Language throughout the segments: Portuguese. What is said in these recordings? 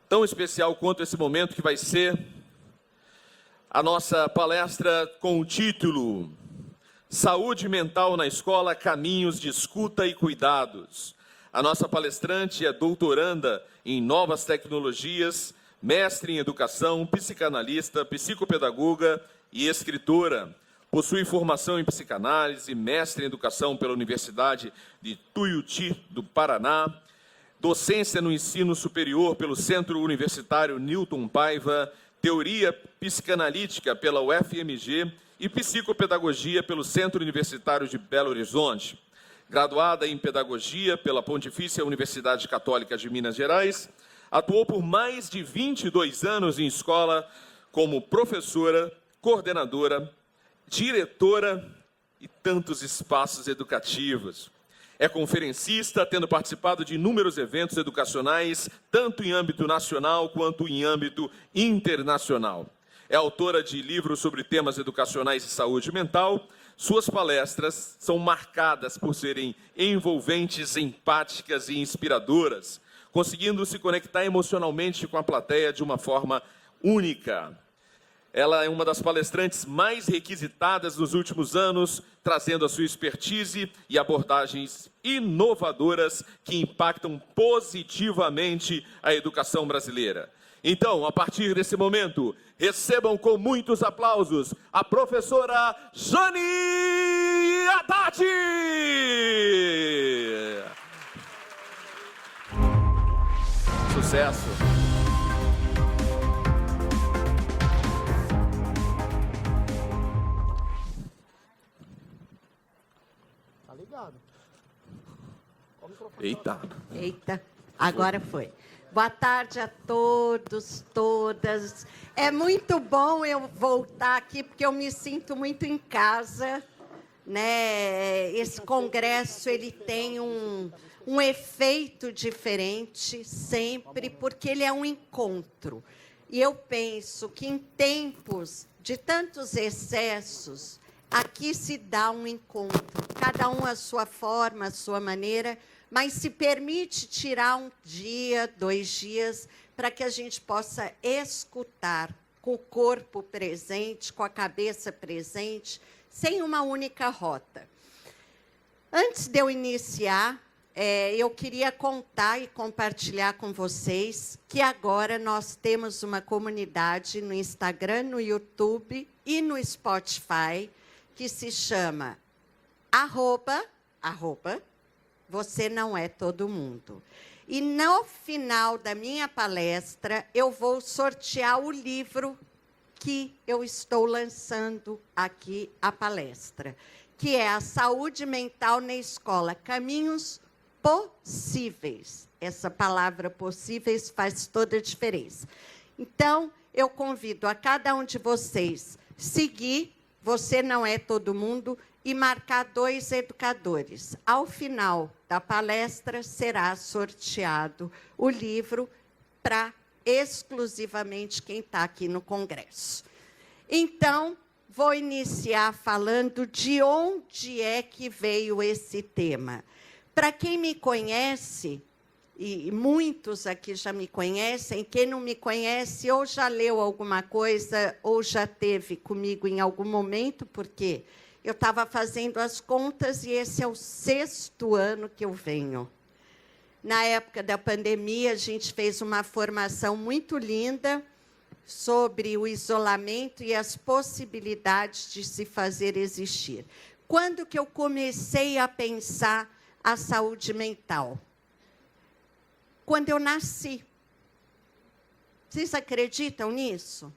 tão especial quanto esse momento que vai ser a nossa palestra com o título Saúde Mental na Escola, Caminhos de Escuta e Cuidados. A nossa palestrante é doutoranda em Novas Tecnologias, mestre em Educação, psicanalista, psicopedagoga e escritora. Possui formação em psicanálise, mestre em Educação pela Universidade de Tuiuti, do Paraná, docência no ensino superior pelo Centro Universitário Newton Paiva, teoria psicanalítica pela UFMG e psicopedagogia pelo Centro Universitário de Belo Horizonte. Graduada em Pedagogia pela Pontifícia Universidade Católica de Minas Gerais, atuou por mais de 22 anos em escola como professora, coordenadora, diretora e tantos espaços educativos. É conferencista, tendo participado de inúmeros eventos educacionais, tanto em âmbito nacional quanto em âmbito internacional. É autora de livros sobre temas educacionais e saúde mental. Suas palestras são marcadas por serem envolventes, empáticas e inspiradoras, conseguindo se conectar emocionalmente com a plateia de uma forma única. Ela é uma das palestrantes mais requisitadas nos últimos anos, trazendo a sua expertise e abordagens inovadoras que impactam positivamente a educação brasileira. Então, a partir desse momento, recebam com muitos aplausos a professora Jane Haddad! Sucesso! Tá ligado? Eita! Eita, agora foi. Boa tarde a todos, todas. É muito bom eu voltar aqui, porque eu me sinto muito em casa, né? Esse congresso, ele tem um efeito diferente sempre, porque ele é um encontro. E eu penso que em tempos de tantos excessos, aqui se dá um encontro, cada um à sua forma, à sua maneira, mas se permite tirar um dia, 2 dias, para que a gente possa escutar com o corpo presente, com a cabeça presente, sem uma única rota. Antes de eu iniciar, eu queria contar e compartilhar com vocês que agora nós temos uma comunidade no Instagram, no YouTube e no Spotify, que se chama Você Não É Todo Mundo. E no final da minha palestra, eu vou sortear o livro que eu estou lançando aqui a palestra, que é A Saúde Mental na Escola, Caminhos Possíveis. Essa palavra possíveis faz toda a diferença. Então, eu convido a cada um de vocês seguir Você Não É Todo Mundo e marcar 2 educadores. Ao final da palestra, será sorteado o livro para exclusivamente quem está aqui no congresso. Então, vou iniciar falando de onde é que veio esse tema. Para quem me conhece, e muitos aqui já me conhecem, quem não me conhece ou já leu alguma coisa ou já teve comigo em algum momento, porque eu estava fazendo as contas e esse é o 6º ano que eu venho. Na época da pandemia, a gente fez uma formação muito linda sobre o isolamento e as possibilidades de se fazer existir. Quando que eu comecei a pensar a saúde mental? Quando eu nasci. Vocês acreditam nisso?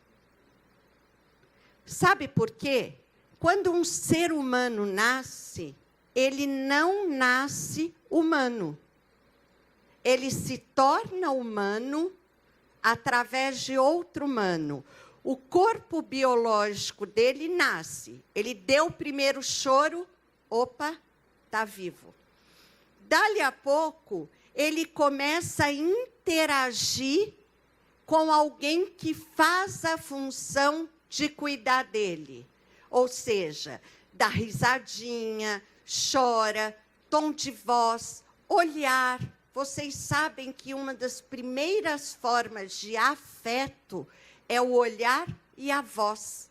Sabe por quê? Quando um ser humano nasce, ele não nasce humano. Ele se torna humano através de outro humano. O corpo biológico dele nasce. Ele deu o primeiro choro, opa, está vivo. Dali a pouco, ele começa a interagir com alguém que faz a função de cuidar dele. Ou seja, dá risadinha, chora, tom de voz, olhar, vocês sabem que uma das primeiras formas de afeto é o olhar e a voz.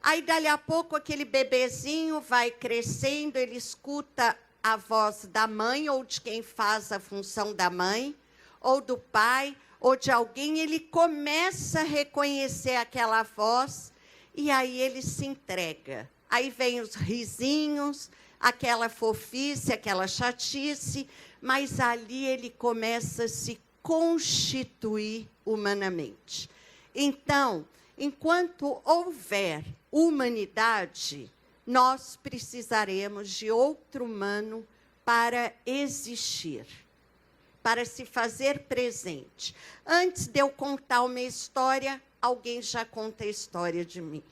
Aí, dali a pouco, aquele bebezinho vai crescendo, ele escuta a voz da mãe, ou de quem faz a função da mãe, ou do pai, ou de alguém, ele começa a reconhecer aquela voz, e aí ele se entrega. Aí vem os risinhos, aquela fofice, aquela chatice, mas ali ele começa a se constituir humanamente. Então, enquanto houver humanidade, nós precisaremos de outro humano para existir, para se fazer presente. Antes de eu contar uma história, alguém já conta a história de mim.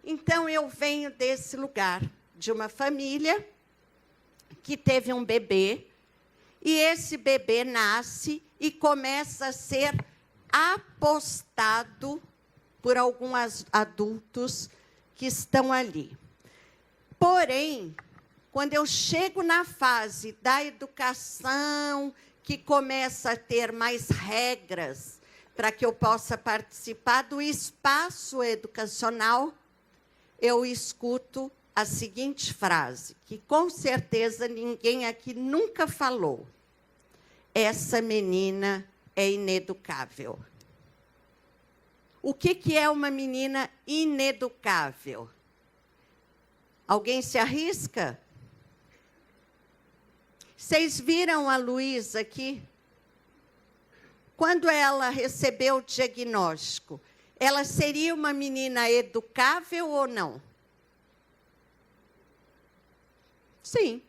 Então, eu venho desse lugar, de uma família que teve um bebê, e esse bebê nasce e começa a ser apostado por alguns adultos que estão ali. Porém, quando eu chego na fase da educação, que começa a ter mais regras para que eu possa participar do espaço educacional, eu escuto a seguinte frase, que com certeza ninguém aqui nunca falou. Essa menina é ineducável. O que é uma menina ineducável? Alguém se arrisca? Vocês viram a Luísa aqui? Quando ela recebeu o diagnóstico, ela seria uma menina educável ou não? Sim.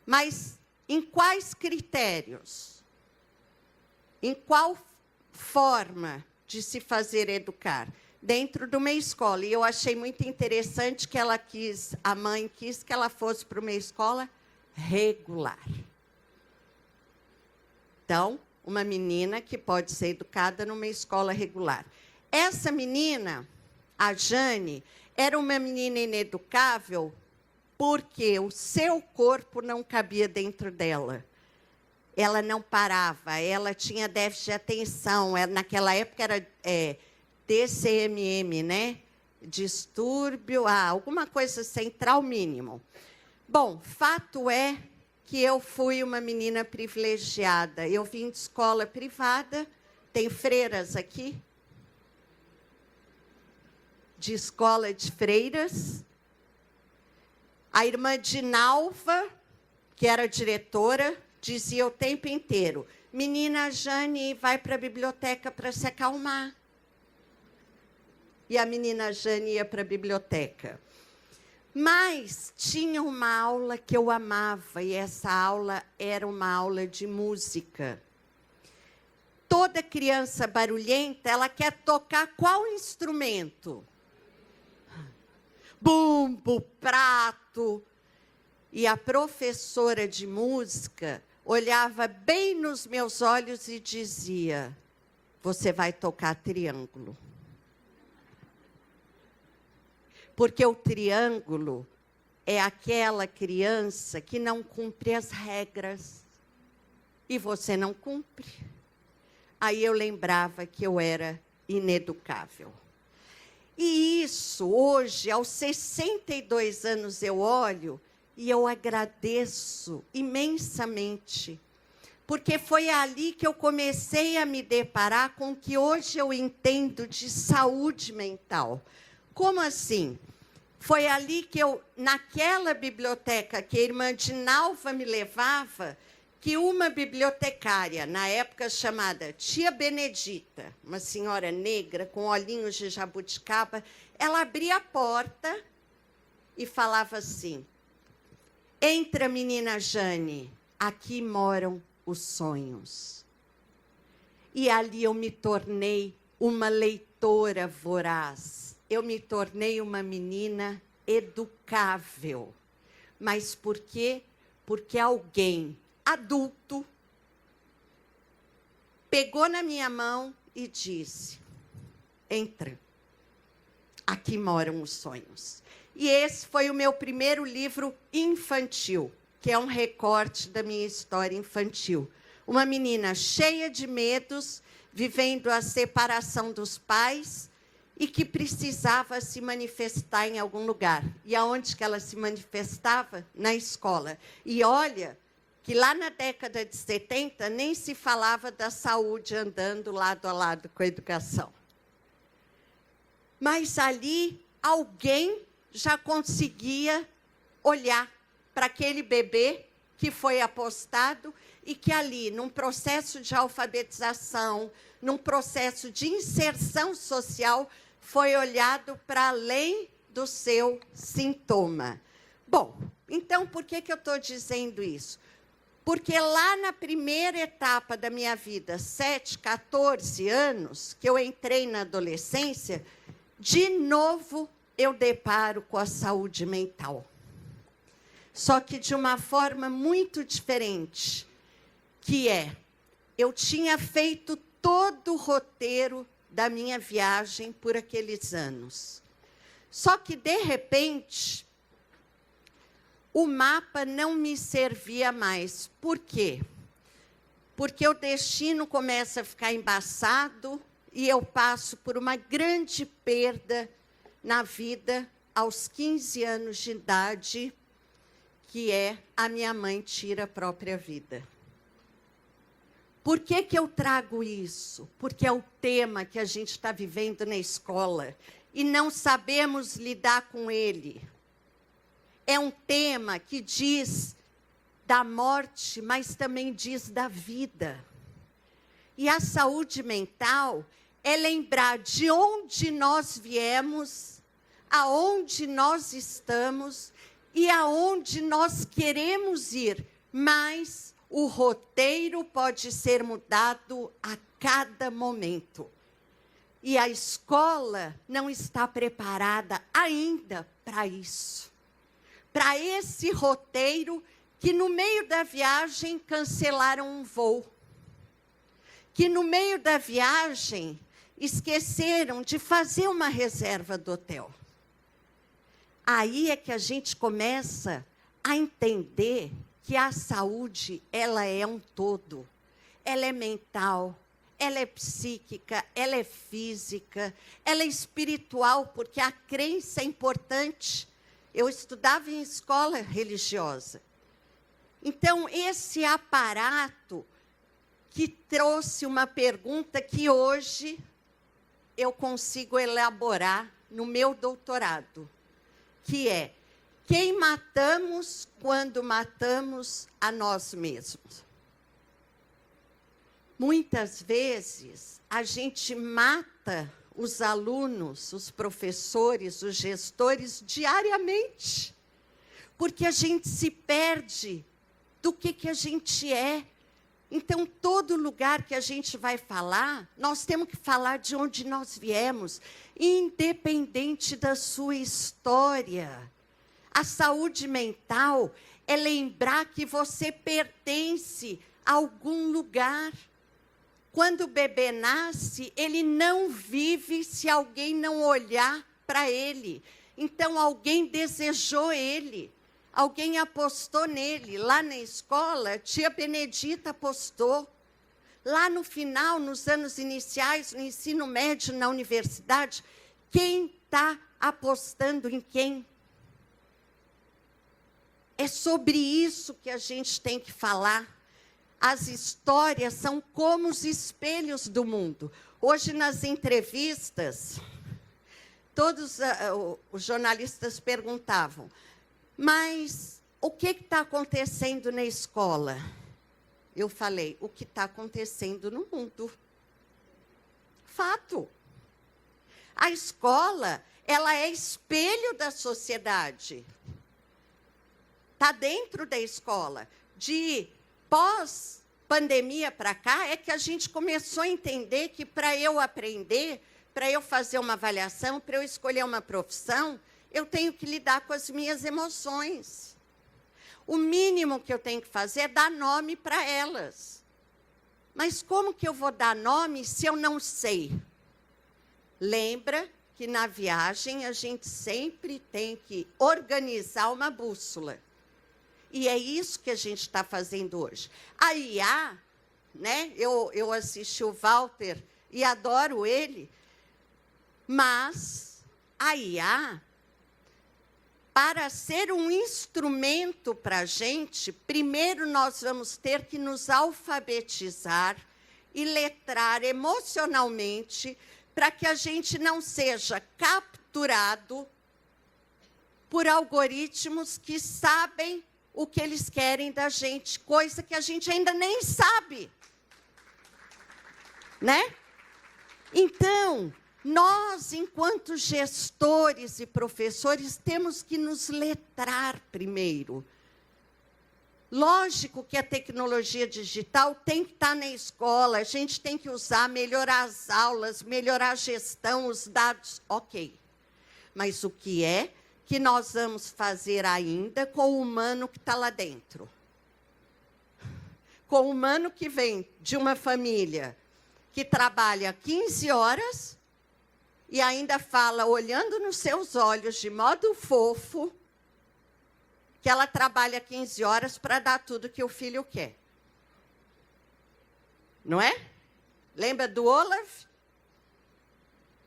Mas em quais critérios? Em qual forma de se fazer educar? Dentro de uma escola. E eu achei muito interessante que a mãe quis que ela fosse para uma escola regular. Então, uma menina que pode ser educada numa escola regular. Essa menina, a Jane, era uma menina ineducável porque o seu corpo não cabia dentro dela. Ela não parava, ela tinha déficit de atenção. Naquela época era TCMM, né? Distúrbio, alguma coisa central mínimo. Bom, fato é que eu fui uma menina privilegiada. Eu vim de escola privada, tem freiras aqui? De escola de freiras. A irmã Dinalva, que era diretora, dizia o tempo inteiro, menina Jane, vai para a biblioteca para se acalmar. E a menina Jane ia para a biblioteca. Mas tinha uma aula que eu amava, e essa aula era uma aula de música. Toda criança barulhenta, ela quer tocar qual instrumento? Bumbo, prato. E a professora de música olhava bem nos meus olhos e dizia, você vai tocar triângulo. Porque o triângulo é aquela criança que não cumpre as regras. E você não cumpre. Aí eu lembrava que eu era ineducável. E isso, hoje, aos 62 anos, eu olho e eu agradeço imensamente. Porque foi ali que eu comecei a me deparar com o que hoje eu entendo de saúde mental. Como assim? Foi ali que eu, naquela biblioteca que a irmã Dinalva me levava, que uma bibliotecária, na época chamada Tia Benedita, uma senhora negra com olhinhos de jabuticaba, ela abria a porta e falava assim, entra, menina Jane, aqui moram os sonhos. E ali eu me tornei uma leitora voraz. Eu me tornei uma menina educável. Mas por quê? Porque alguém adulto pegou na minha mão e disse, entra, aqui moram os sonhos. E esse foi o meu primeiro livro infantil, que é um recorte da minha história infantil. Uma menina cheia de medos, vivendo a separação dos pais e que precisava se manifestar em algum lugar. E aonde que ela se manifestava? Na escola. E olha que lá na década de 70 nem se falava da saúde andando lado a lado com a educação. Mas ali alguém já conseguia olhar para aquele bebê que foi apostado e que ali, num processo de alfabetização, num processo de inserção social, foi olhado para além do seu sintoma. Bom, então, por que eu estou dizendo isso? Porque lá na primeira etapa da minha vida, 7, 14 anos, que eu entrei na adolescência, de novo eu deparo com a saúde mental. Só que de uma forma muito diferente, que eu tinha feito todo o roteiro da minha viagem por aqueles anos. Só que, de repente, o mapa não me servia mais. Por quê? Porque o destino começa a ficar embaçado e eu passo por uma grande perda na vida aos 15 anos de idade, que a minha mãe tira a própria vida. Por que eu trago isso? Porque é o tema que a gente está vivendo na escola e não sabemos lidar com ele. É um tema que diz da morte, mas também diz da vida. E a saúde mental é lembrar de onde nós viemos, aonde nós estamos e aonde nós queremos ir, mas o roteiro pode ser mudado a cada momento. E a escola não está preparada ainda para isso. Para esse roteiro que, no meio da viagem, cancelaram um voo. Que, no meio da viagem, esqueceram de fazer uma reserva do hotel. Aí é que a gente começa a entender que a saúde, ela é um todo. Ela é mental, ela é psíquica, ela é física, ela é espiritual, porque a crença é importante. Eu estudava em escola religiosa. Então, esse aparato que trouxe uma pergunta que hoje eu consigo elaborar no meu doutorado, que é: quem matamos quando matamos a nós mesmos? Muitas vezes, a gente mata os alunos, os professores, os gestores, diariamente, porque a gente se perde do que a gente é. Então, todo lugar que a gente vai falar, nós temos que falar de onde nós viemos, independente da sua história. A saúde mental é lembrar que você pertence a algum lugar. Quando o bebê nasce, ele não vive se alguém não olhar para ele. Então, alguém desejou ele. Alguém apostou nele. Lá na escola, a tia Benedita apostou. Lá no final, nos anos iniciais, no ensino médio, na universidade, quem está apostando em quem? É sobre isso que a gente tem que falar. As histórias são como os espelhos do mundo. Hoje, nas entrevistas, todos os jornalistas perguntavam: mas o que está acontecendo na escola? Eu falei: o que está acontecendo no mundo. Fato. A escola, ela é espelho da sociedade. Está dentro da escola. De pós-pandemia para cá, é que a gente começou a entender que, para eu aprender, para eu fazer uma avaliação, para eu escolher uma profissão, eu tenho que lidar com as minhas emoções. O mínimo que eu tenho que fazer é dar nome para elas. Mas como que eu vou dar nome se eu não sei? Lembra que na viagem a gente sempre tem que organizar uma bússola. E é isso que a gente está fazendo hoje. A IA, né? Eu assisti o Walter e adoro ele, mas a IA, para ser um instrumento para a gente, primeiro nós vamos ter que nos alfabetizar e letrar emocionalmente para que a gente não seja capturado por algoritmos que sabem o que eles querem da gente, coisa que a gente ainda nem sabe, né? Então, nós, enquanto gestores e professores, temos que nos letrar primeiro. Lógico que a tecnologia digital tem que estar na escola, a gente tem que usar, melhorar as aulas, melhorar a gestão, os dados, ok. Mas o que é que nós vamos fazer ainda com o humano que está lá dentro? Com o humano que vem de uma família que trabalha 15 horas e ainda fala, olhando nos seus olhos, de modo fofo, que ela trabalha 15 horas para dar tudo que o filho quer. Não é? Lembra do Olaf?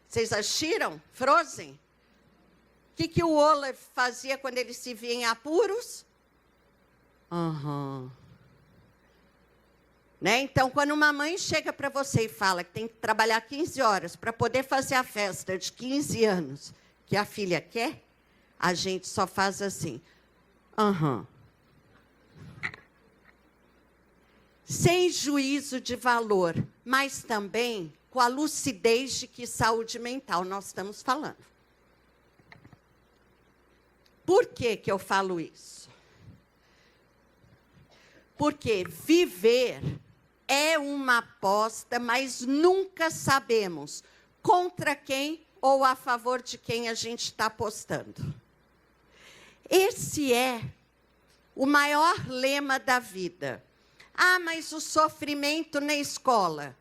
Vocês assistiram? Frozen? O que o Olaf fazia quando ele se via em apuros? Né? Então, quando uma mãe chega para você e fala que tem que trabalhar 15 horas para poder fazer a festa de 15 anos que a filha quer, a gente só faz assim. Sem juízo de valor, mas também com a lucidez de que saúde mental nós estamos falando. Por que eu falo isso? Porque viver é uma aposta, mas nunca sabemos contra quem ou a favor de quem a gente está apostando. Esse é o maior lema da vida. Ah, mas o sofrimento na escola.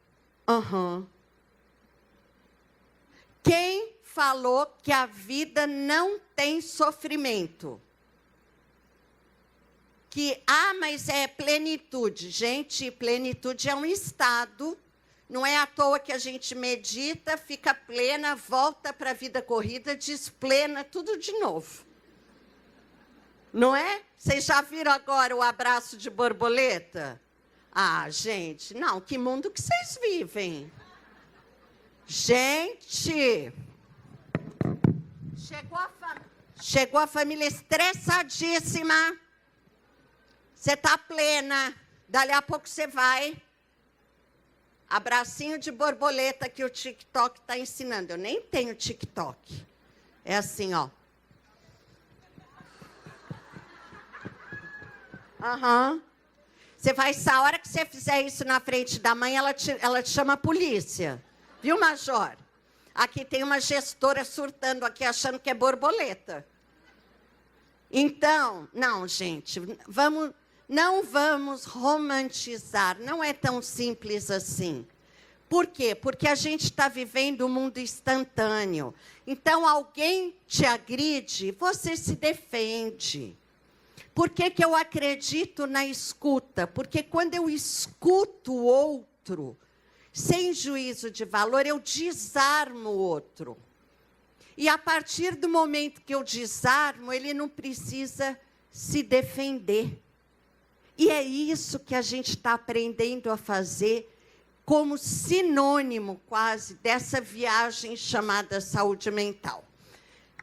Quem falou que a vida não tem sofrimento? Mas é plenitude. Gente, plenitude é um estado. Não é à toa que a gente medita, fica plena, volta para a vida corrida, desplena, tudo de novo. Não é? Vocês já viram agora o abraço de borboleta? Ah, gente, não, que mundo que vocês vivem? Gente, chegou a família estressadíssima, você está plena, dali a pouco você vai, abracinho de borboleta que o TikTok está ensinando. Eu nem tenho TikTok. É assim, ó. Você vai, a hora que você fizer isso na frente da mãe, ela te chama a polícia. Viu, Major? Aqui tem uma gestora surtando aqui, achando que é borboleta. Então, não, gente, não vamos romantizar. Não é tão simples assim. Por quê? Porque a gente está vivendo um mundo instantâneo. Então, alguém te agride, você se defende. Por que eu acredito na escuta? Porque quando eu escuto o outro, sem juízo de valor, eu desarmo o outro. E a partir do momento que eu desarmo, ele não precisa se defender. E é isso que a gente está aprendendo a fazer como sinônimo quase dessa viagem chamada saúde mental.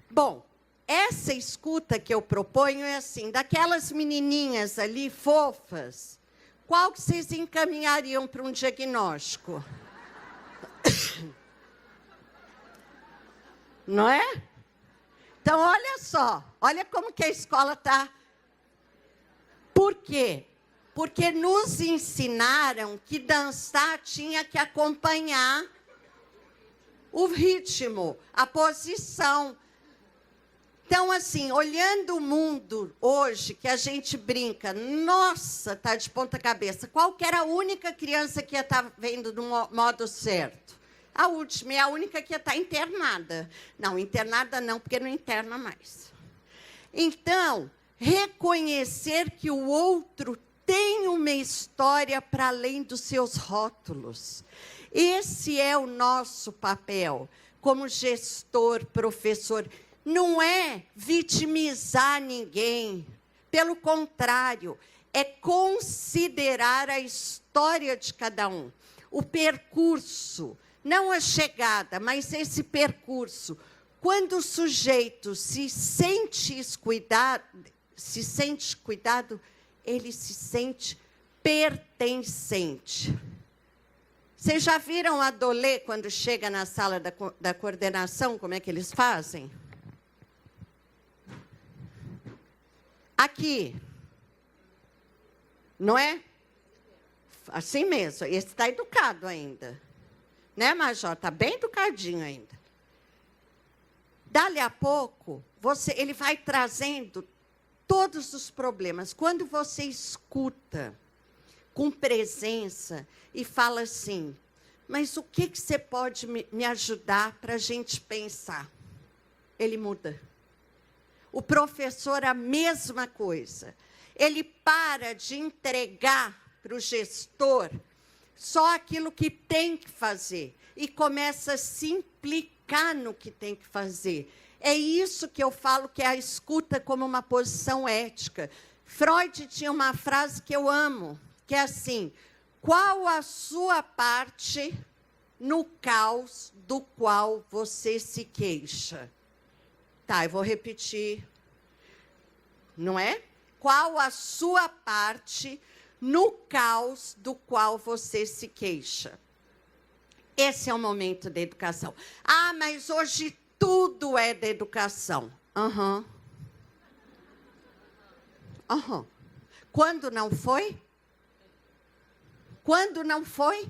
Bom, essa escuta que eu proponho é assim, daquelas menininhas ali fofas, qual que vocês encaminhariam para um diagnóstico? Não é? Então, olha só, olha como que a escola está. Por quê? Porque nos ensinaram que dançar tinha que acompanhar o ritmo, a posição. Então, assim, olhando o mundo hoje, que a gente brinca, nossa, está de ponta cabeça, qual que era a única criança que ia estar vendo do modo certo? A última, é a única que ia estar internada. Não, internada não, porque não interna mais. Então, reconhecer que o outro tem uma história para além dos seus rótulos. Esse é o nosso papel como gestor, professor. Não é vitimizar ninguém. Pelo contrário, é considerar a história de cada um. O percurso, não a chegada, mas esse percurso. Quando o sujeito se sente cuidado, ele se sente pertencente. Vocês já viram a Dolê, quando chega na sala da coordenação, como é que eles fazem? Aqui. Não é? Assim mesmo. Esse está educado ainda. Né, Major? Está bem educadinho ainda. Dali a pouco, ele vai trazendo todos os problemas. Quando você escuta com presença e fala assim, mas o que você pode me ajudar para a gente pensar? Ele muda. O professor, a mesma coisa. Ele para de entregar para o gestor só aquilo que tem que fazer e começa a se implicar no que tem que fazer. É isso que eu falo que é a escuta como uma posição ética. Freud tinha uma frase que eu amo, que é assim, qual a sua parte no caos do qual você se queixa? Tá, eu vou repetir. Não é? Qual a sua parte no caos do qual você se queixa? Esse é o momento da educação. Ah, mas hoje tudo é da educação. Quando não foi? Quando não foi?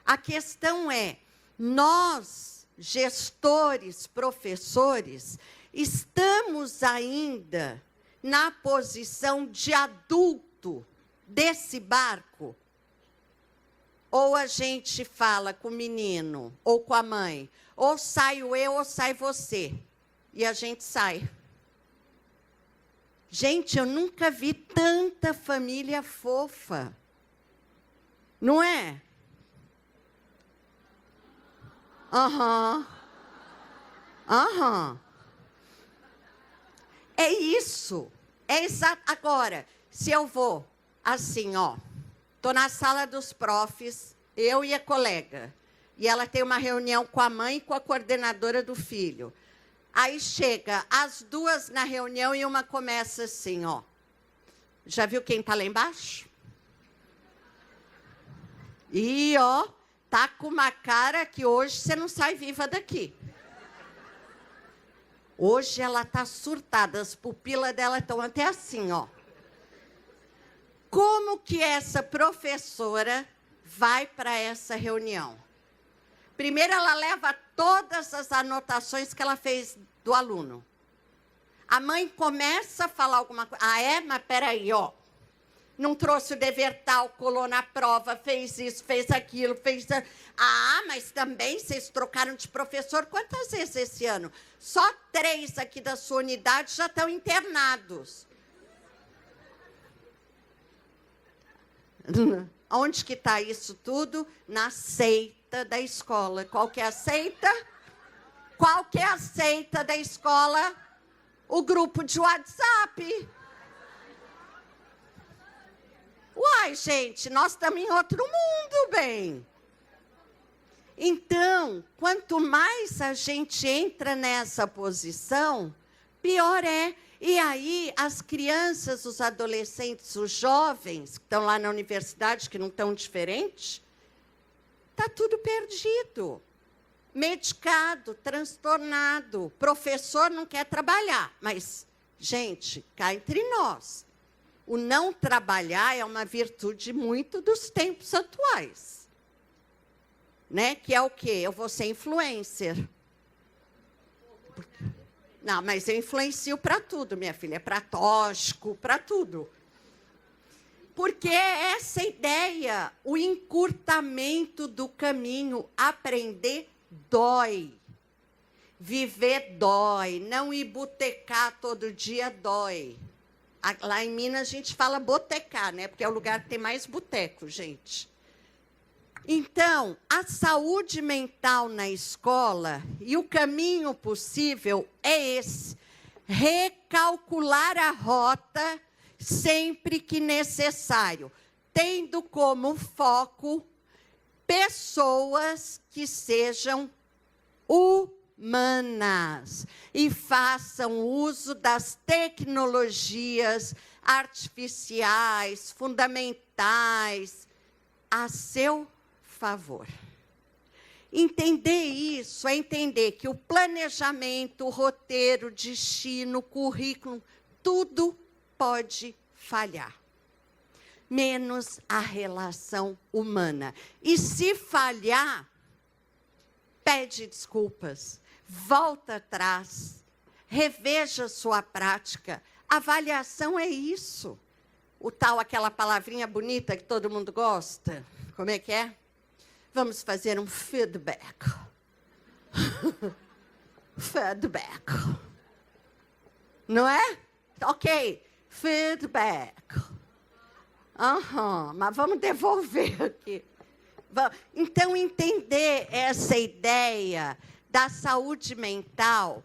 A questão é, nós, gestores, professores, estamos ainda na posição de adulto desse barco? Ou a gente fala com o menino, ou com a mãe, ou saio eu ou sai você. E a gente sai. Gente, eu nunca vi tanta família fofa. Não é? É isso. É exato. Agora, se eu vou assim, ó, estou na sala dos profs, eu e a colega, e ela tem uma reunião com a mãe e com a coordenadora do filho. Aí chega as duas na reunião e uma começa assim, ó. Já viu quem está lá embaixo? E, ó, tá com uma cara que hoje você não sai viva daqui. Hoje ela está surtada, as pupilas dela estão até assim, ó. Como que essa professora vai para essa reunião? Primeiro, ela leva todas as anotações que ela fez do aluno. A mãe começa a falar alguma coisa. Ah, é? Mas peraí, ó. Não trouxe o dever tal, colou na prova, fez isso, fez aquilo, fez... Ah, mas também vocês trocaram de professor quantas vezes esse ano? Só 3 aqui da sua unidade já estão internados. Onde que está isso tudo? Na seita da escola. Qual que é a seita? Qual que é a seita da escola? O grupo de WhatsApp. Uai, gente, nós estamos em outro mundo, bem. Então, quanto mais a gente entra nessa posição, pior é. E aí, as crianças, os adolescentes, os jovens, que estão lá na universidade, que não estão diferentes, está tudo perdido. Medicado, transtornado. Professor não quer trabalhar. Mas, gente, cá entre nós, o não trabalhar é uma virtude muito dos tempos atuais. Né? Que é o quê? Eu vou ser influencer. Não, mas eu influencio para tudo, minha filha. É para tóxico, para tudo. Porque essa ideia, o encurtamento do caminho, aprender dói. Viver dói, não ir botecar todo dia dói. Lá em Minas a gente fala botecar, né? Porque é o lugar que tem mais boteco, gente. Então, a saúde mental na escola, e o caminho possível é esse: recalcular a rota sempre que necessário, tendo como foco pessoas que sejam humanas e façam uso das tecnologias artificiais, fundamentais, a seu favor. Entender isso é entender que o planejamento, o roteiro, o destino, o currículo, tudo pode falhar, menos a relação humana. E se falhar, pede desculpas, volta atrás, reveja sua prática. Avaliação é isso. O tal, aquela palavrinha bonita que todo mundo gosta. Como é que é? Vamos fazer um feedback. Feedback. Não é? Ok. Feedback. Mas vamos devolver aqui. Então, entender essa ideia da saúde mental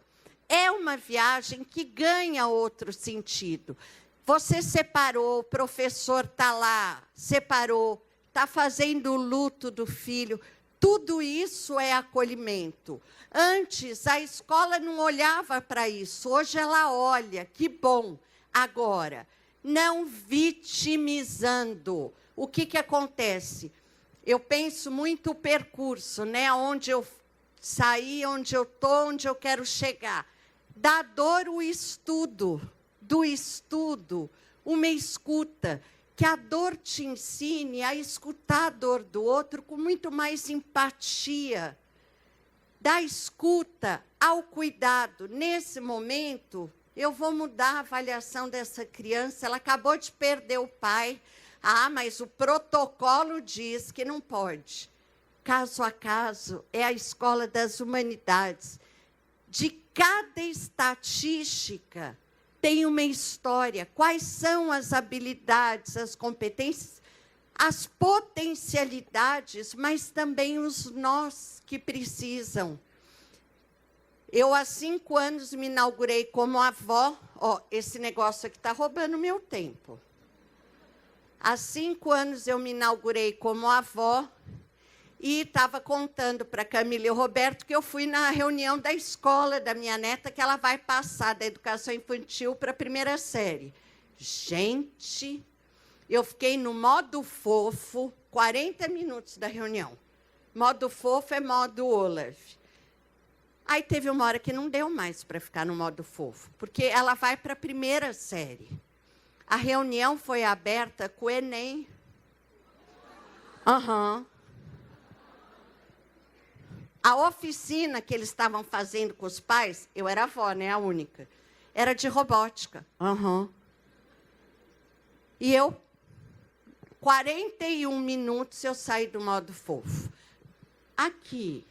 é uma viagem que ganha outro sentido. Você separou, o professor está lá, separou, está fazendo o luto do filho. Tudo isso é acolhimento. Antes, a escola não olhava para isso. Hoje ela olha, que bom. Agora, não vitimizando. O que acontece? Eu penso muito o percurso, né? Onde eu saí, onde eu estou, onde eu quero chegar. Da dor, o estudo. Do estudo, uma escuta. Que a dor te ensine a escutar a dor do outro com muito mais empatia. Da escuta ao cuidado. Nesse momento, eu vou mudar a avaliação dessa criança. Ela acabou de perder o pai. Mas o protocolo diz que não pode. Caso a caso, é a escola das humanidades. De cada estatística tem uma história. Quais são as habilidades, as competências, as potencialidades, mas também os nós que precisam. Eu, há 5 anos, me inaugurei como avó. Esse negócio aqui está roubando meu tempo. Há 5 anos eu me inaugurei como avó e estava contando para Camila e o Roberto que eu fui na reunião da escola da minha neta, que ela vai passar da educação infantil para a 1ª série. Gente, eu fiquei no modo fofo 40 minutos da reunião. Modo fofo é modo Olaf. Aí teve uma hora que não deu mais para ficar no modo fofo, porque ela vai para a 1ª série. A reunião foi aberta com o Enem. A oficina que eles estavam fazendo com os pais, eu era avó, né, a única, era de robótica. E eu, 41 minutos, eu saí do modo fofo. Aqui.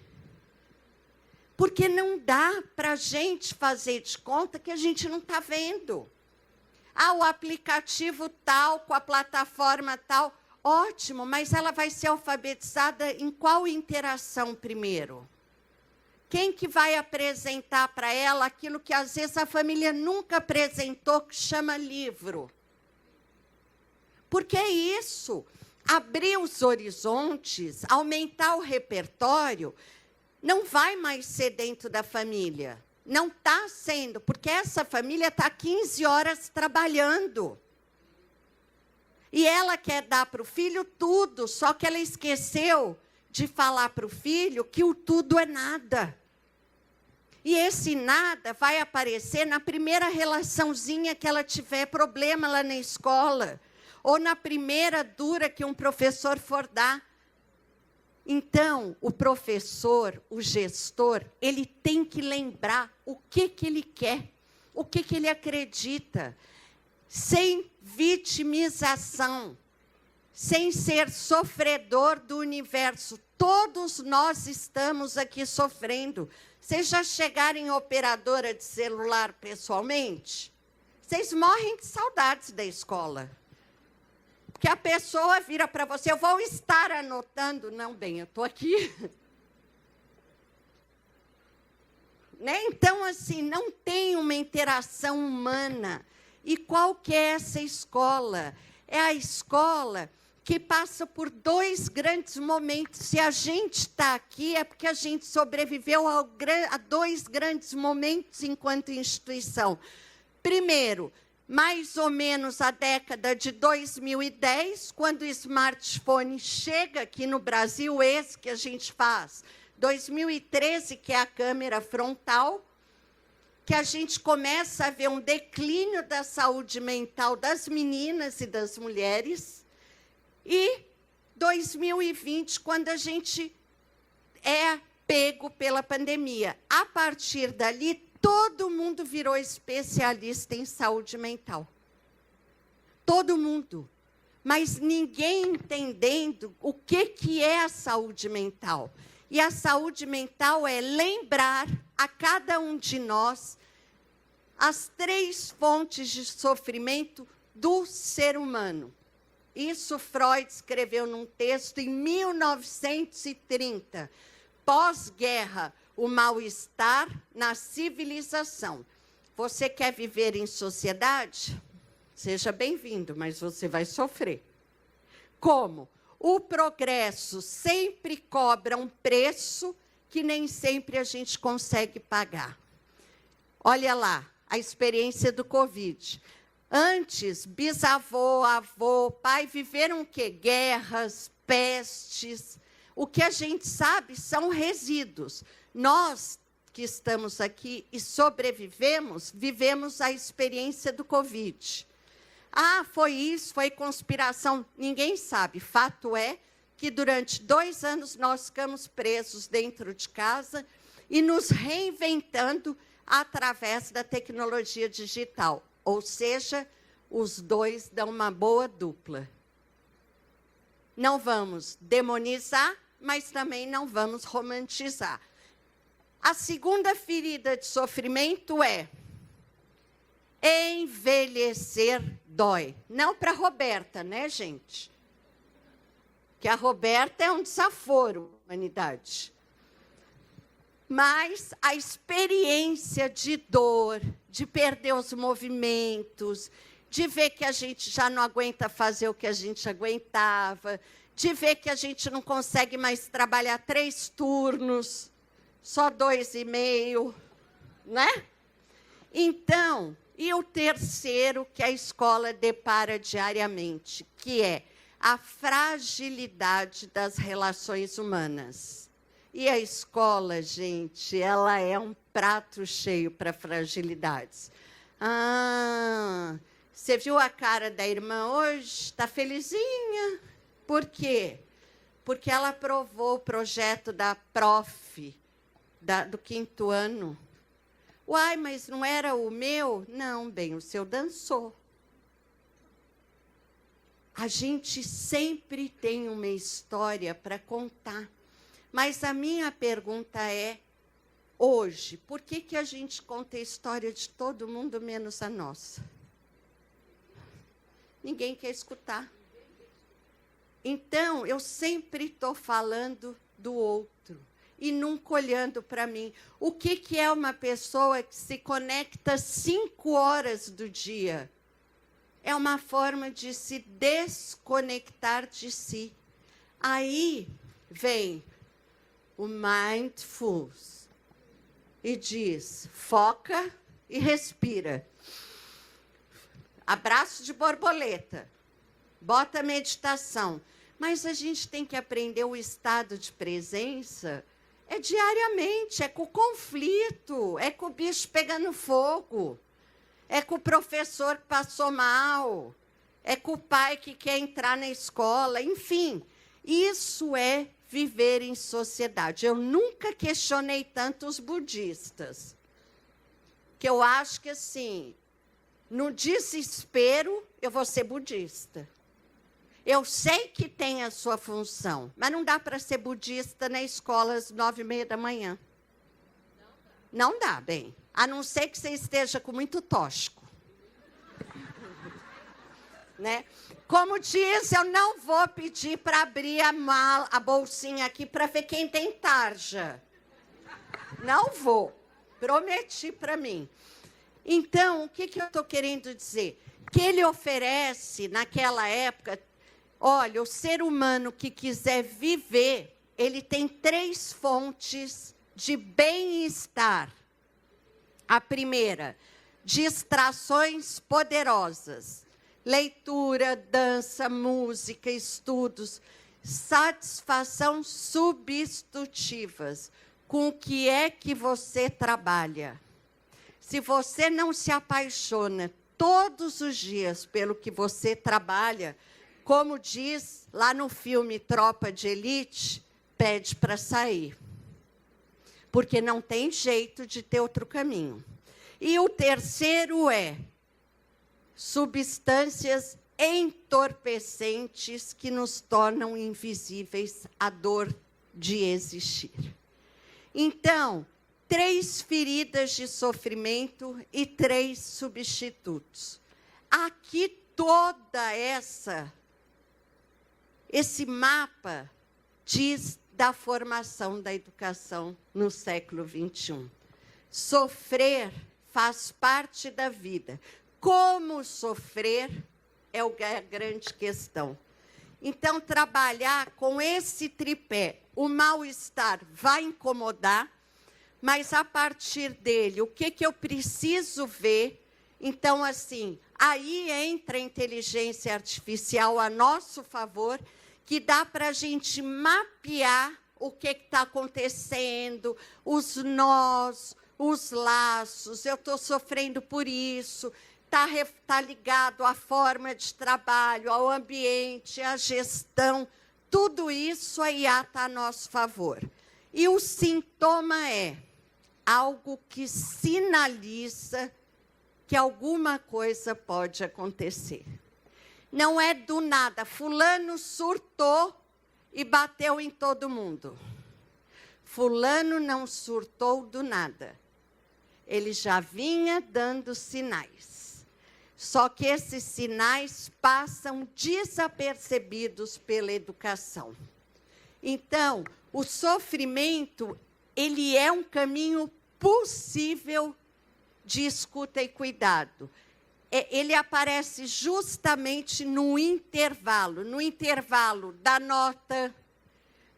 Porque não dá para a gente fazer de conta que a gente não está vendo. O aplicativo tal, com a plataforma tal, ótimo, mas ela vai ser alfabetizada em qual interação primeiro? Quem que vai apresentar para ela aquilo que, às vezes, a família nunca apresentou, que chama livro? Porque é isso, abrir os horizontes, aumentar o repertório, não vai mais ser dentro da família. Não está sendo, porque essa família está 15 horas trabalhando. E ela quer dar para o filho tudo, só que ela esqueceu de falar para o filho que o tudo é nada. E esse nada vai aparecer na primeira relaçãozinha que ela tiver problema lá na escola, ou na primeira dura que um professor for dar. Então, o professor, o gestor, ele tem que lembrar o que ele quer, o que ele acredita, sem vitimização, sem ser sofredor do universo. Todos nós estamos aqui sofrendo. Vocês já chegaram em operadora de celular pessoalmente? Vocês morrem de saudades da escola. Porque a pessoa vira para você, eu vou estar anotando. Não, bem, eu estou aqui. Né? Então, assim, não tem uma interação humana. E qual que é essa escola? É a escola que passa por 2 grandes momentos. Se a gente está aqui, é porque a gente sobreviveu a 2 grandes momentos enquanto instituição. Primeiro, mais ou menos a década de 2010, quando o smartphone chega aqui no Brasil, esse que a gente faz, 2013, que é a câmera frontal, que a gente começa a ver um declínio da saúde mental das meninas e das mulheres, e 2020, quando a gente é pego pela pandemia. A partir dali, todo mundo virou especialista em saúde mental. Todo mundo. Mas ninguém entendendo o que é a saúde mental. E a saúde mental é lembrar a cada um de nós as 3 fontes de sofrimento do ser humano. Isso Freud escreveu num texto em 1930. Pós-guerra, o mal-estar na civilização. Você quer viver em sociedade? Seja bem-vindo, mas você vai sofrer. Como? O progresso sempre cobra um preço que nem sempre a gente consegue pagar. Olha lá, a experiência do Covid. Antes, bisavô, avô, pai viveram o quê? Guerras, pestes. O que a gente sabe são resíduos. Nós que estamos aqui e sobrevivemos, vivemos a experiência do Covid. Ah, foi isso, foi conspiração. Ninguém sabe. Fato é que durante 2 anos nós ficamos presos dentro de casa e nos reinventando através da tecnologia digital. Ou seja, os 2 dão uma boa dupla. Não vamos demonizar, mas também não vamos romantizar. A segunda ferida de sofrimento é envelhecer dói. Não para a Roberta, né, gente? Que a Roberta é um desaforo, humanidade. Mas a experiência de dor, de perder os movimentos, de ver que a gente já não aguenta fazer o que a gente aguentava, de ver que a gente não consegue mais trabalhar 3 turnos, só 2,5, né? Então, e o terceiro que a escola depara diariamente, que é a fragilidade das relações humanas. E a escola, gente, ela é um prato cheio para fragilidades. Ah, você viu a cara da irmã hoje? Está felizinha. Por quê? Porque ela aprovou o projeto da prof, do 5º ano. Uai, mas não era o meu? Não, bem, o seu dançou. A gente sempre tem uma história para contar. Mas a minha pergunta é, hoje, por que a gente conta a história de todo mundo menos a nossa? Ninguém quer escutar. Então, eu sempre estou falando do outro e nunca olhando para mim. O que é uma pessoa que se conecta 5 horas do dia? É uma forma de se desconectar de si. Aí vem o mindfulness e diz, foca e respira. Abraço de borboleta. Bota meditação. Mas a gente tem que aprender o estado de presença. É diariamente, é com o conflito, é com o bicho pegando fogo, é com o professor que passou mal, é com o pai que quer entrar na escola, enfim. Isso é viver em sociedade. Eu nunca questionei tanto os budistas, que eu acho que, assim, no desespero, eu vou ser budista. Eu sei que tem a sua função, mas não dá para ser budista na escola às 9h30 da manhã. Não dá, bem. A não ser que você esteja com muito tóxico. Né? Como diz, eu não vou pedir para abrir a bolsinha aqui para ver quem tem tarja. Não vou. Prometi para mim. Então, o que eu estou querendo dizer? Que ele oferece, naquela época, olha, o ser humano que quiser viver, ele tem 3 fontes de bem-estar. A primeira, distrações poderosas. Leitura, dança, música, estudos, satisfação substitutivas. Com o que é que você trabalha? Se você não se apaixona todos os dias pelo que você trabalha, como diz lá no filme Tropa de Elite, pede para sair. Porque não tem jeito de ter outro caminho. E o terceiro é substâncias entorpecentes que nos tornam invisíveis à dor de existir. Então, 3 feridas de sofrimento e 3 substitutos. Aqui toda esse mapa diz da formação da educação no século XXI. Sofrer faz parte da vida. Como sofrer é a grande questão. Então, trabalhar com esse tripé, o mal-estar vai incomodar, mas a partir dele, o que eu preciso ver? Então, assim, aí entra a inteligência artificial a nosso favor, que dá para a gente mapear o que está acontecendo, os nós, os laços, eu estou sofrendo por isso, está ligado à forma de trabalho, ao ambiente, à gestão, tudo isso a IA está a nosso favor. E o sintoma é algo que sinaliza que alguma coisa pode acontecer. Não é do nada, fulano surtou e bateu em todo mundo. Fulano não surtou do nada. Ele já vinha dando sinais. Só que esses sinais passam desapercebidos pela educação. Então, o sofrimento, ele é um caminho possível de escuta e cuidado. Ele aparece justamente no intervalo da nota,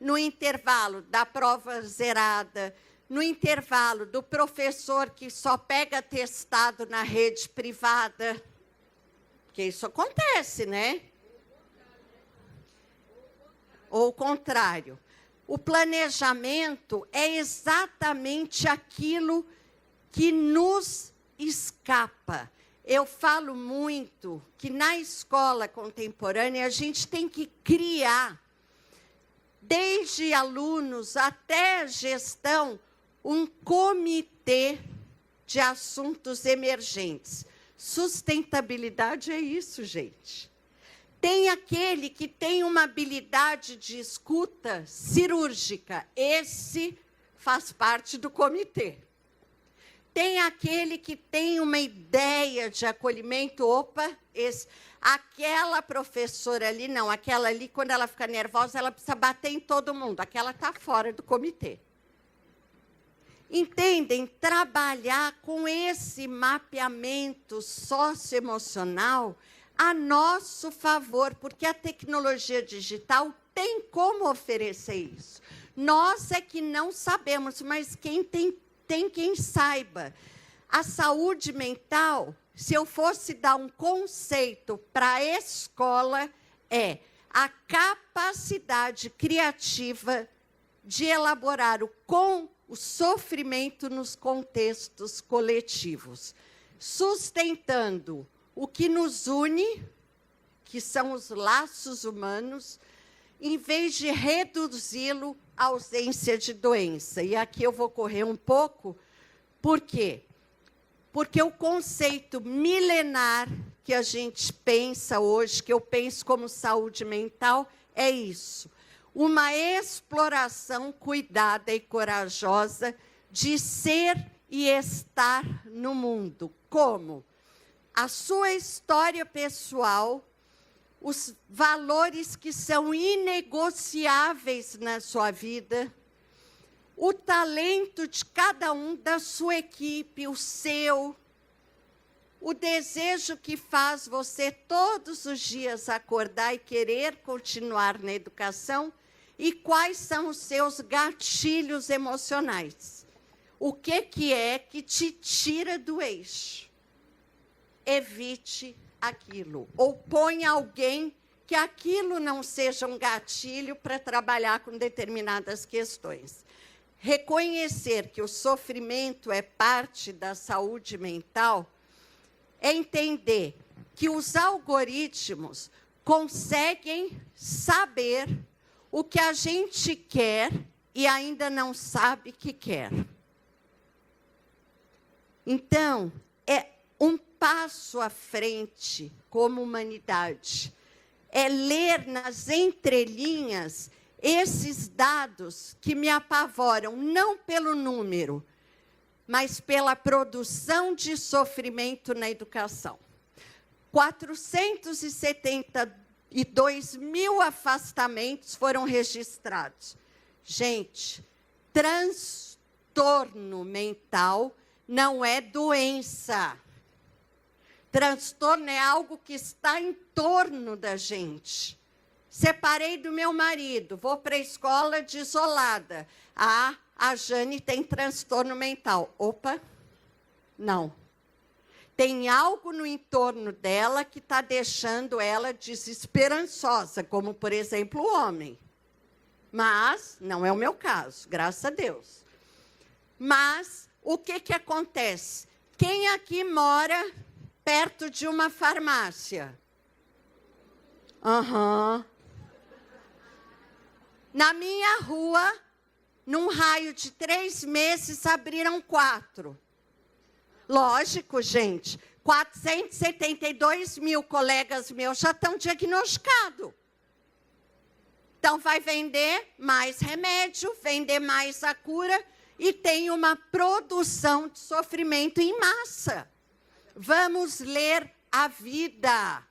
no intervalo da prova zerada, no intervalo do professor que só pega atestado na rede privada, porque isso acontece, né? Ou o contrário. O planejamento é exatamente aquilo que nos escapa. Eu falo muito que na escola contemporânea a gente tem que criar, desde alunos até gestão, um comitê de assuntos emergentes. Sustentabilidade é isso, gente. Tem aquele que tem uma habilidade de escuta cirúrgica. Esse faz parte do comitê. Tem aquele que tem uma ideia de acolhimento. Opa, aquela professora ali, não. Aquela ali, quando ela fica nervosa, ela precisa bater em todo mundo. Aquela está fora do comitê. Entendem? Trabalhar com esse mapeamento socioemocional a nosso favor, porque a tecnologia digital tem como oferecer isso. Nós é que não sabemos, mas quem tem quem saiba. A saúde mental, se eu fosse dar um conceito para a escola, é a capacidade criativa de elaborar o sofrimento nos contextos coletivos, sustentando o que nos une, que são os laços humanos, em vez de reduzi-lo à ausência de doença. E aqui eu vou correr um pouco. Por quê? Porque o conceito milenar que a gente pensa hoje, que eu penso como saúde mental, é isso. Uma exploração cuidada e corajosa de ser e estar no mundo. Como? A sua história pessoal, os valores que são inegociáveis na sua vida, o talento de cada um da sua equipe, o seu, o desejo que faz você todos os dias acordar e querer continuar na educação, e quais são os seus gatilhos emocionais. O que é que te tira do eixo? Evite aquilo, ou ponha alguém que aquilo não seja um gatilho para trabalhar com determinadas questões. Reconhecer que o sofrimento é parte da saúde mental é entender que os algoritmos conseguem saber o que a gente quer e ainda não sabe que quer. Então, é um passo à frente como humanidade. É ler nas entrelinhas esses dados que me apavoram, não pelo número, mas pela produção de sofrimento na educação. 472 mil afastamentos foram registrados. Gente, transtorno mental não é doença. Transtorno é algo que está em torno da gente. Separei do meu marido, vou para a escola desolada. Ah, a Jane tem transtorno mental. Opa, não. Tem algo no entorno dela que está deixando ela desesperançosa, como, por exemplo, o homem. Mas não é o meu caso, graças a Deus. Mas o que acontece? Quem aqui mora perto de uma farmácia? Aham. Na minha rua, num raio de 3 meses, abriram 4. Lógico, gente, 472 mil colegas meus já estão diagnosticados. Então, vai vender mais remédio, vender mais a cura, e tem uma produção de sofrimento em massa. Vamos ler a vida.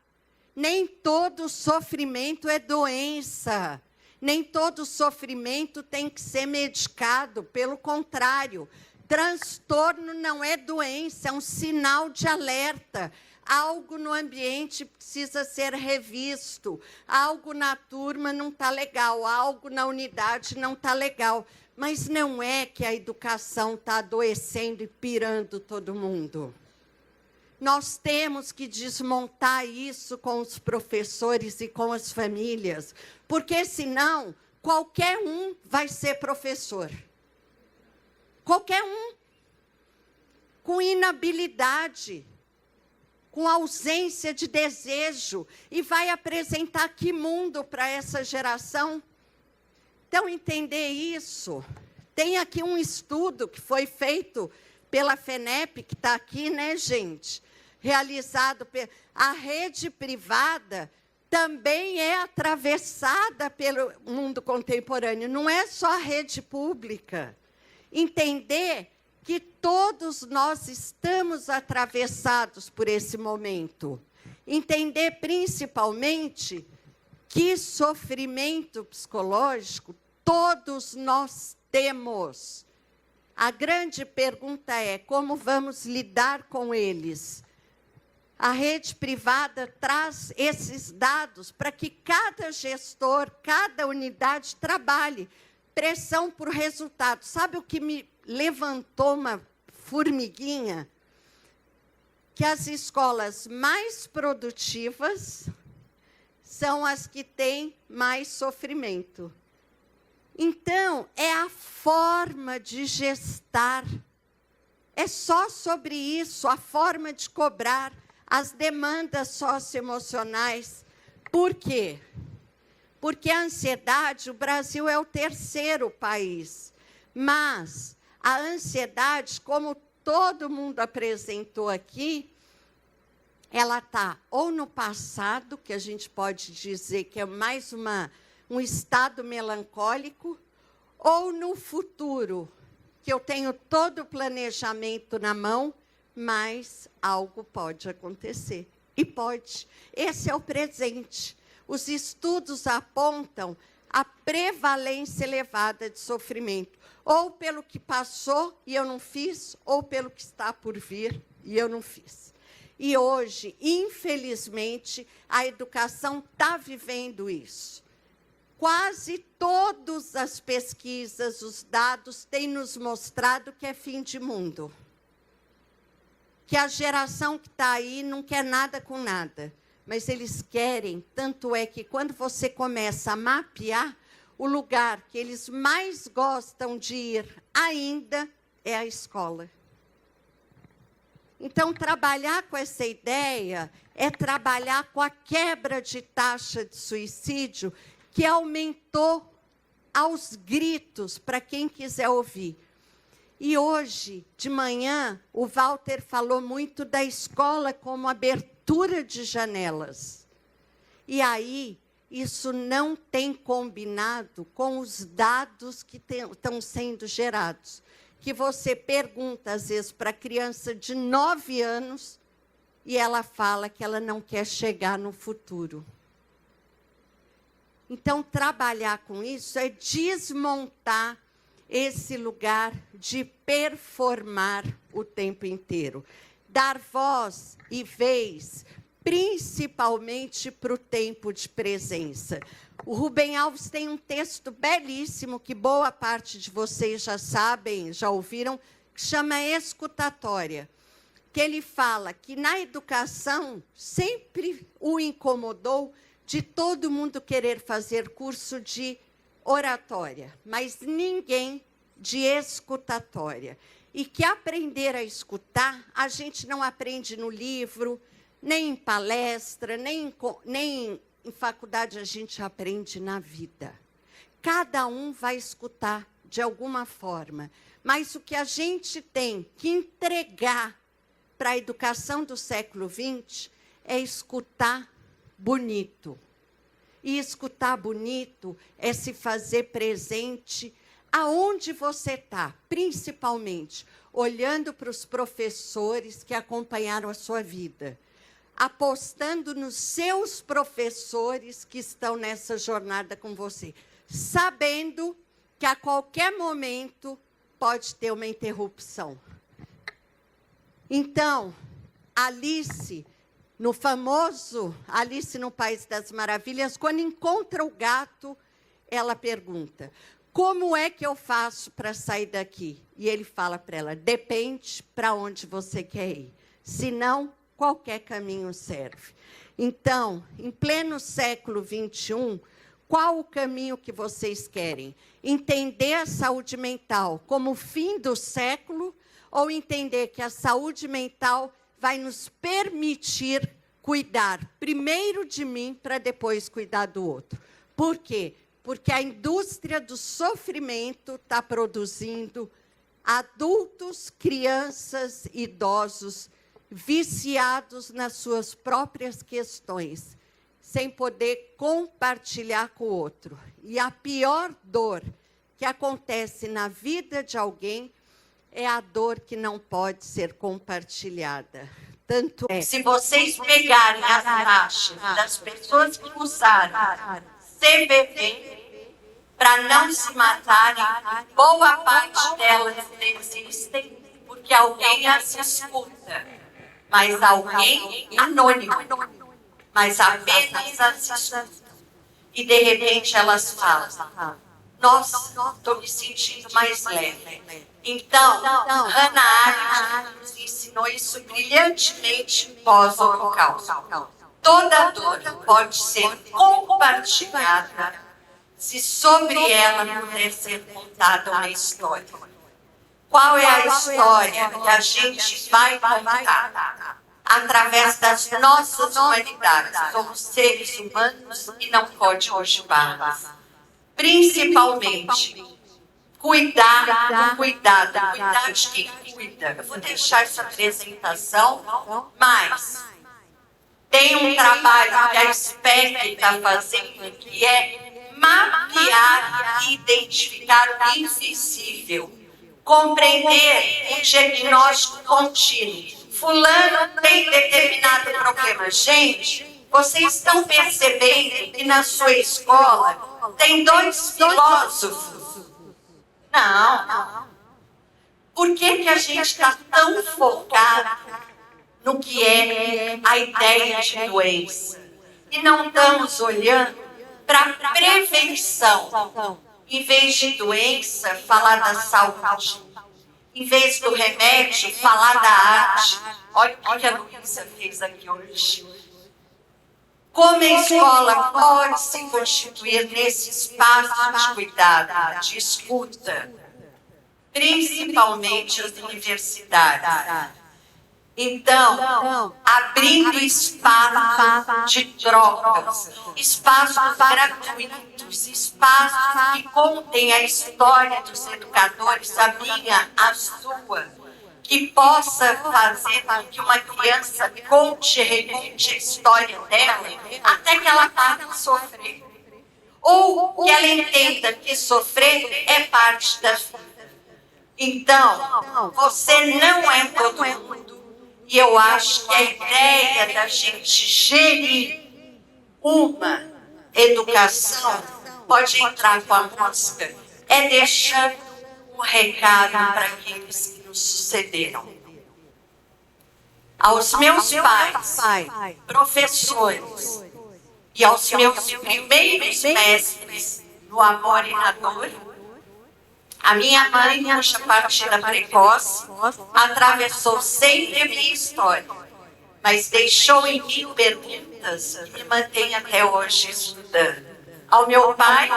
Nem todo sofrimento é doença. Nem todo sofrimento tem que ser medicado, pelo contrário. Transtorno não é doença, é um sinal de alerta. Algo no ambiente precisa ser revisto, algo na turma não está legal, algo na unidade não está legal. Mas não é que a educação está adoecendo e pirando todo mundo. Nós temos que desmontar isso com os professores e com as famílias, porque senão qualquer um vai ser professor. Qualquer um. Com inabilidade, com ausência de desejo, e vai apresentar que mundo para essa geração? Então, entender isso. Tem aqui um estudo que foi feito pela FENEP, que está aqui, né, gente? Realizado a rede privada também é atravessada pelo mundo contemporâneo, não é só a rede pública. Entender que todos nós estamos atravessados por esse momento. Entender, principalmente, que sofrimento psicológico todos nós temos. A grande pergunta é como vamos lidar com eles. A rede privada traz esses dados para que cada gestor, cada unidade trabalhe. Pressão por resultado. Sabe o que me levantou uma formiguinha? Que as escolas mais produtivas são as que têm mais sofrimento. Então, é a forma de gestar. É só sobre isso, a forma de cobrar, as demandas socioemocionais. Por quê? Porque a ansiedade, o Brasil é o 3º país. Mas a ansiedade, como todo mundo apresentou aqui, ela está ou no passado, que a gente pode dizer que é mais um estado melancólico, ou no futuro, que eu tenho todo o planejamento na mão, mas algo pode acontecer. E pode. Esse é o presente. Os estudos apontam a prevalência elevada de sofrimento, ou pelo que passou e eu não fiz, ou pelo que está por vir e eu não fiz. E hoje, infelizmente, a educação está vivendo isso. Quase todas as pesquisas, os dados, têm nos mostrado que é fim de mundo. Que a geração que está aí não quer nada com nada. Mas eles querem, tanto é que quando você começa a mapear, o lugar que eles mais gostam de ir ainda é a escola. Então, trabalhar com essa ideia é trabalhar com a quebra de taxa de suicídio, que aumentou aos gritos, para quem quiser ouvir. E hoje, de manhã, o Walter falou muito da escola como abertura de janelas. E aí, isso não tem combinado com os dados que estão sendo gerados. Que você pergunta, às vezes, para a criança de 9 anos, e ela fala que ela não quer chegar no futuro. Então, trabalhar com isso é desmontar esse lugar de performar o tempo inteiro. Dar voz e vez, principalmente para o tempo de presença. O Rubem Alves tem um texto belíssimo, que boa parte de vocês já sabem, já ouviram, que chama Escutatória. Que ele fala que na educação sempre o incomodou de todo mundo querer fazer curso de oratória, mas ninguém de escutatória. E que aprender a escutar, a gente não aprende no livro, nem em palestra, nem em faculdade, a gente aprende na vida. Cada um vai escutar de alguma forma, mas o que a gente tem que entregar para a educação do século XX é escutar bonito. E escutar bonito é se fazer presente aonde você está, principalmente olhando para os professores que acompanharam a sua vida, apostando nos seus professores que estão nessa jornada com você, sabendo que a qualquer momento pode ter uma interrupção. Então, Alice, no famoso Alice no País das Maravilhas, quando encontra o gato, ela pergunta: como é que eu faço para sair daqui? E ele fala para ela: depende para onde você quer ir. Senão, qualquer caminho serve. Então, em pleno século XXI, qual o caminho que vocês querem? Entender a saúde mental como o fim do século, ou entender que a saúde mental vai nos permitir cuidar primeiro de mim para depois cuidar do outro? Por quê? Porque a indústria do sofrimento está produzindo adultos, crianças, idosos viciados nas suas próprias questões, sem poder compartilhar com o outro. E a pior dor que acontece na vida de alguém é a dor que não pode ser compartilhada. Tanto é, se vocês pegarem as taxas das pessoas que usaram CBD para não se matarem, boa parte delas desistem porque alguém as escuta, mas alguém anônimo, mas apenas as escuta. E, de repente, elas falam: nossa, estou me sentindo mais leve. Então, Hannah Arendt nos ensinou isso brilhantemente pós-Holocausto. Toda dor pode ser compartilhada se sobre ela puder ser contada uma história. Qual é a história que a gente vai contar? Através das nossas humanidades. Somos seres humanos e não códigos de barras. Principalmente, cuidar de quem cuida. Eu vou deixar essa apresentação, mas Tem um trabalho que a SPEC está fazendo, que é mapear e identificar o invisível, compreender o diagnóstico contínuo. Fulano tem determinado problema. Gente, vocês estão percebendo que na sua escola tem 2 filósofos? Não. Por que a gente está tão focado no que é a ideia de doença? E não estamos olhando para a prevenção. Em vez de doença, falar da saúde. Em vez do remédio, falar da arte. Olha o que a Luísa fez aqui hoje. Como a escola pode se constituir nesse espaço de cuidado, de escuta, principalmente as universidades. Então, abrindo espaço de trocas, espaços gratuitos, espaços que contem a história dos educadores, a minha, a sua, que possa fazer com que uma criança conte e reconte a história dela, até que ela pare de sofrer. Ou que ela entenda que sofrer é parte da vida. Então, você não é todo mundo. E eu acho que a ideia da gente gerir uma educação, pode entrar com a música, é deixando um recado para aqueles que nos sucederam. Aos meus pais, professores, e aos meus primeiros mestres no amor e na dor, a minha mãe, cuja partida precoce, atravessou sempre a minha história, mas deixou em mim perguntas que me mantêm até hoje estudando. Ao meu pai,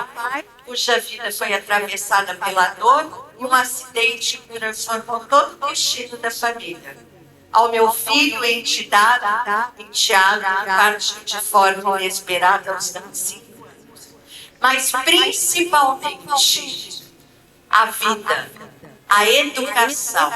cuja vida foi atravessada pela dor e um acidente que transformou todo o destino da família. Ao meu filho, enteado, que partiu de forma inesperada aos 5 anos. Mas principalmente a vida, a educação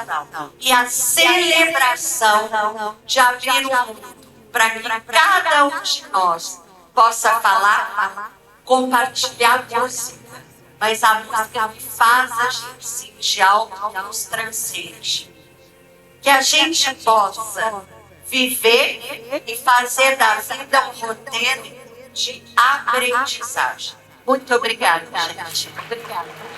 e a celebração de abrir o mundo para que cada um de nós possa falar, compartilhar música, mas a música que faz a gente sentir algo que nos transcende. Que a gente possa viver e fazer da vida um roteiro de aprendizagem. Muito obrigada, gente. Obrigada.